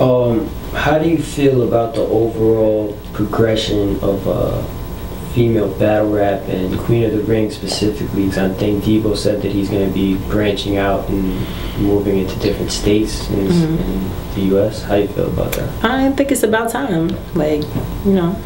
How do you feel about the overall progression of female battle rap and Queen of the Ring specifically? Because I think Devo said that he's going to be branching out and moving into different states in the U.S. How do you feel about that? I think it's about time. Like, you know,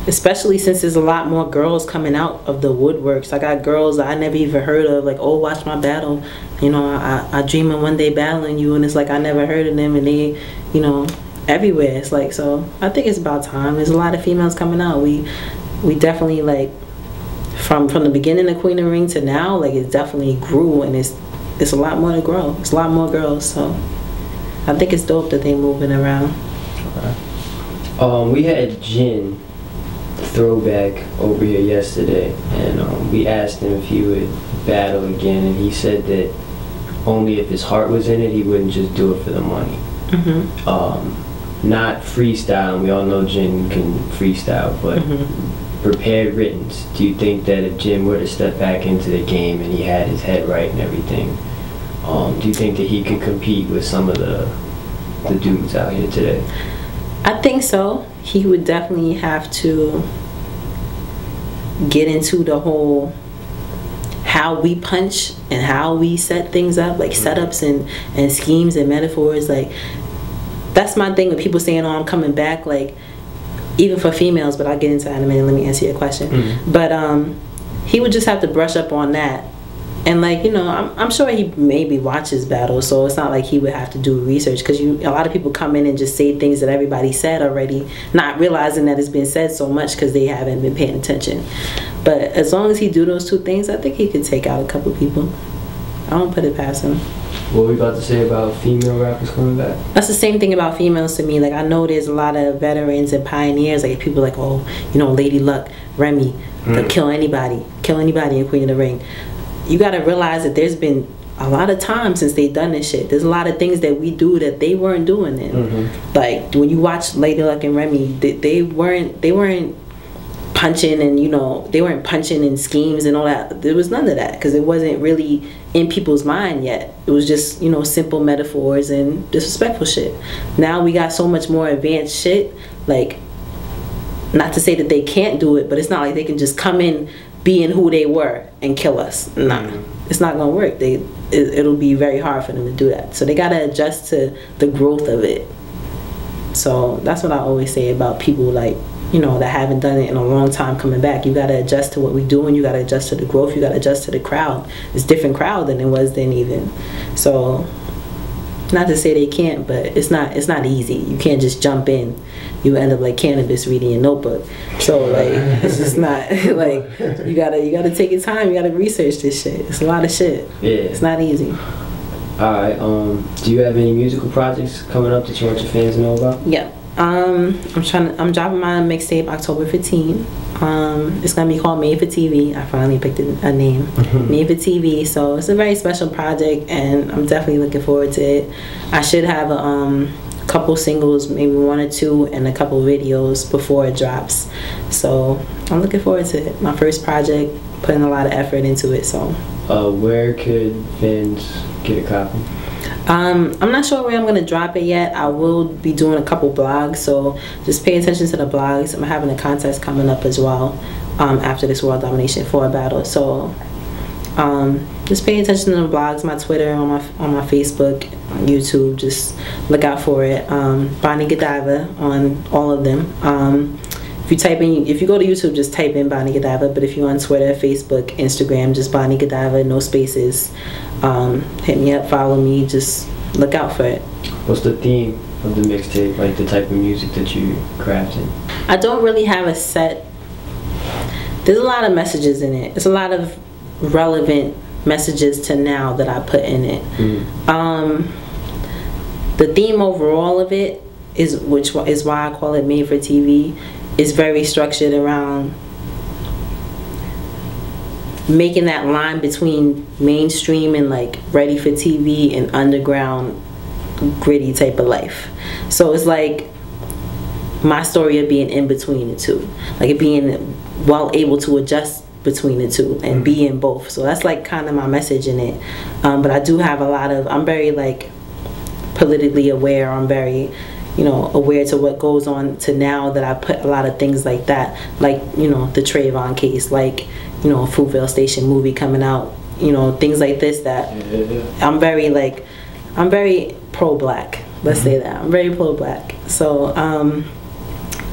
especially since there's a lot more girls coming out of the woodworks. I got girls that I never even heard of, like, oh, watch my battle. You know, I dream of one day battling you, and it's like I never heard of them, and they, you know, everywhere. It's like, so I think it's about time. There's a lot of females coming out. We definitely, like, from the beginning of Queen of the Ring to now, like, it definitely grew, and it's a lot more to grow. It's a lot more girls, so I think it's dope that they moving around. Okay. We had Jin Throwback over here yesterday, and we asked him if he would battle again, and he said that only if his heart was in it, he wouldn't just do it for the money. Not freestyle. We all know Jin can freestyle, but prepared writtens. Do you think that if Jin were to step back into the game and he had his head right and everything, do you think that he could compete with some of the dudes out here today? I think so. He would definitely have to get into the whole how we punch and how we set things up, like setups and schemes and metaphors. Like, that's my thing with people saying, oh, I'm coming back, like, even for females, but I'll get into that in a minute. Let me answer your question. But he would just have to brush up on that. And, like, you know, I'm sure he maybe watches battles, so it's not like he would have to do research, because a lot of people come in and just say things that everybody said already, not realizing that it's been said so much because they haven't been paying attention. But as long as he do those two things, I think he could take out a couple people. I don't put it past him. What were we about to say about female rappers coming back? That's the same thing about females to me. Like, I know there's a lot of veterans and pioneers. Like, people like, oh, you know, Lady Luck, Remy, they'll kill anybody in Queen of the Ring. You got to realize that there's been a lot of time since they done this shit. There's a lot of things that we do that they weren't doing then. Like, when you watch Lady Luck and Remy, they weren't punching, and, you know, they weren't punching in schemes and all that. There was none of that, because it wasn't really in people's mind yet. It was just, you know, simple metaphors and disrespectful shit. Now we got so much more advanced shit. Like, not to say that they can't do it, but it's not like they can just come in being who they were and kill us. Nah, it's not gonna work. It'll be very hard for them to do that. So they gotta adjust to the growth of it. So that's what I always say about people, like, you know, that haven't done it in a long time coming back. You gotta adjust to what we're doing. You gotta adjust to the growth. You gotta adjust to the crowd. It's a different crowd than it was then even. So, not to say they can't, but it's not easy. You can't just jump in. You end up like Cannabis reading your notebook. So, like, it's just not like, you gotta take your time. You gotta research this shit. It's a lot of shit. Yeah. It's not easy. Alright, do you have any musical projects coming up that you want your fans to know about? Yeah. I'm dropping my mixtape October 15. It's gonna be called Made for TV. I finally picked a name. Made for TV. So it's a very special project, and I'm definitely looking forward to it. I should have a couple singles, maybe 1 or 2, and a couple videos before it drops. So I'm looking forward to it. My first project, putting a lot of effort into it. So where could fans get a copy? I'm not sure where I'm gonna drop it yet. I will be doing a couple blogs, so just pay attention to the blogs. I'm having a contest coming up as well after this World Domination 4 battle. So just pay attention to the blogs, my Twitter, on my Facebook, on YouTube. Just look out for it. Bonnie Godiva on all of them. If you go to YouTube, just type in Bonnie Godiva. But if you're on Twitter, Facebook, Instagram, just Bonnie Godiva, no spaces. Hit me up, follow me, just look out for it. What's the theme of the mixtape, like the type of music that you crafted? I don't really have a set. There's a lot of messages in it. It's a lot of relevant messages to now that I put in it. The theme overall of it is why I call it Made for TV. Is very structured around making that line between mainstream and like ready for TV and underground gritty type of life. So it's like my story of being in between the two, like it being well able to adjust between the two and be in both. So that's like kind of my message in it. But I do have a lot of, I'm very like politically aware. I'm very, you know, aware to what goes on to now that I put a lot of things like that, like, you know, the Trayvon case, like, you know, Fruitvale Station movie coming out, you know, things like this that I'm very pro-black. Let's say that. I'm very pro-black. So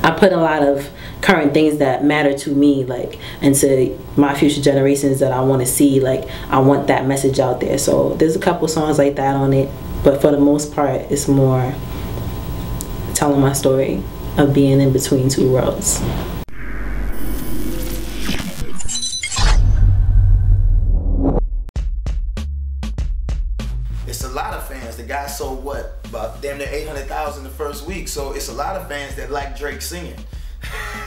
I put a lot of current things that matter to me, like, and to my future generations that I want to see. Like, I want that message out there. So there's a couple songs like that on it, but for the most part, it's more telling my story of being in between two worlds. It's a lot of fans. The guy sold what? About damn near 800,000 the first week. So it's a lot of fans that like Drake singing.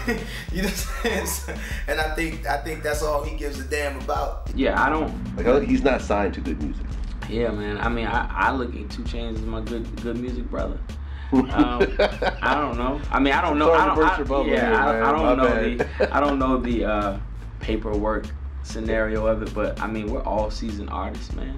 You know what I'm saying? And I think that's all he gives a damn about. Yeah, I don't. Like, he's not signed to good music. Yeah, man. I mean, I look at 2 Chainz as my good music brother. I don't know. I mean, I don't know. I don't know the paperwork scenario of it, but I mean, we're all seasoned artists, man.